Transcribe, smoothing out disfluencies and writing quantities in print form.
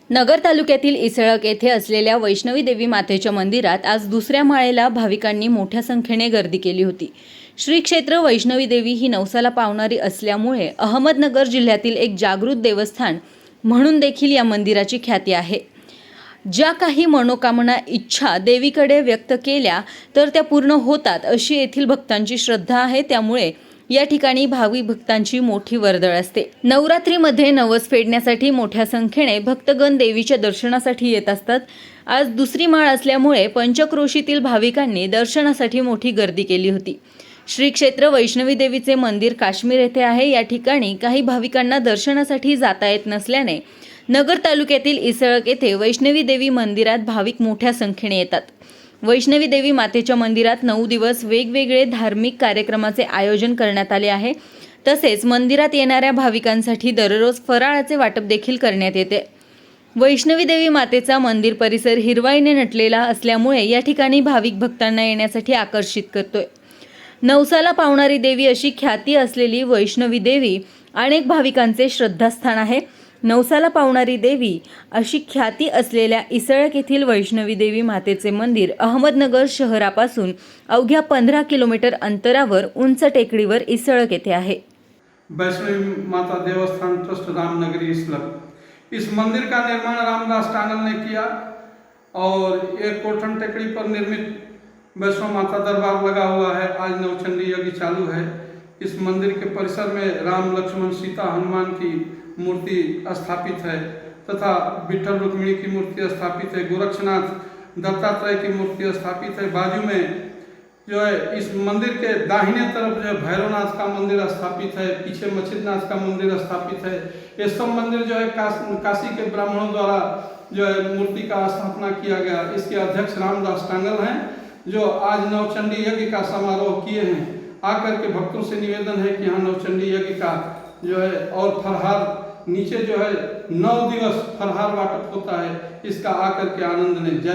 नगर तालुक्यातील इसळक येथे असलेल्या वैष्णवी देवी मातेच्या मंदिरात आज दुसऱ्या माळेला भाविकांनी मोठ्या संख्येने गर्दी केली होती। श्री क्षेत्र वैष्णवी देवी ही नवसाला पावणारी असल्यामुळे अहमदनगर जिल्ह्यातील एक जागृत देवस्थान म्हणून देखील या मंदिराची ख्याती आहे। ज्या काही मनोकामना इच्छा देवीकडे व्यक्त केल्या तर त्या पूर्ण होतात अशी येथील भक्तांची श्रद्धा आहे। त्यामुळे या ठिकाणी भाविक भक्तांची मोठी वर्दळ असते। नवरात्रीमध्ये नवस फेडण्यासाठी मोठ्या संख्येने भक्तगण देवीच्या दर्शनासाठी येत असतात। आज दुसरी माळ असल्यामुळे पंचक्रोशीतील भाविकांनी दर्शनासाठी मोठी गर्दी केली होती। श्री क्षेत्र वैष्णवी देवीचे मंदिर काश्मीर येथे आहे। या ठिकाणी काही भाविकांना दर्शनासाठी जाता येत नसल्याने नगर तालुक्यातील इसळक येथे वैष्णवी देवी मंदिरात भाविक मोठ्या संख्येने येतात। वैष्णवी देवी मातेच्या मंदिरात 9 दिवस वेगवेगळे धार्मिक कार्यक्रमाचे आयोजन करण्यात आले आहे। तसेच मंदिरात येणाऱ्या भाविकांसाठी दररोज फराळाचे वाटप देखील करण्यात येते। वैष्णवी देवी मातेचा मंदिर परिसर हिरवाईने नटलेला असल्यामुळे या ठिकाणी भाविक भक्तांना येण्यासाठी आकर्षित करतोय। नवसाला पावणारी देवी अशी ख्याती असलेली वैष्णवी देवी अनेक भाविकांचे श्रद्धास्थान आहे। नवसाला पावणारी देवी अशी ख्याती असलेल्या इसळक येथील वैष्णवी देवी मातेचे मंदिर अहमदनगर शहरापासून अवघ्या 15 किलोमीटर अंतरावर उंच टेकडीवर इसळक येथे आहे। वैष्णवी माता देवस्थान ट्रस्ट रामनगरी इसलक, इस मंदिर का निर्माण रामदास टांगल ने किया और एक कोठन टेकड़ी पर निर्मित वैष्णव माता दरबार लगा हुआ है। आज नवचंडी यज्ञ चालू है। इस मंदिर के परिसर में राम लक्ष्मण सीता हनुमान की मूर्ति स्थापित है तथा विठल रुक्मिणी की मूर्ति स्थापित है। गोरक्षनाथ दत्तात्रेय की मूर्ति स्थापित है। बाजू में जो है इस मंदिर के दाहिने तरफ जो है भैरवनाथ का मंदिर स्थापित है। पीछे मच्छिदनाथ का मंदिर स्थापित है। ये सब मंदिर जो है काशी के ब्राह्मणों द्वारा जो है मूर्ति का स्थापना किया गया। इसके अध्यक्ष रामदास टांगल हैं जो आज नवचंडी यज्ञ का समारोह किए हैं। आकर के भक्तों से निवेदन है कि यहाँ नवचंडी यज्ञ का जो है और फरहार नीचे जो है 9 दिवस फरहार वाटप होता है। इसका आकर के आनंद लें। जय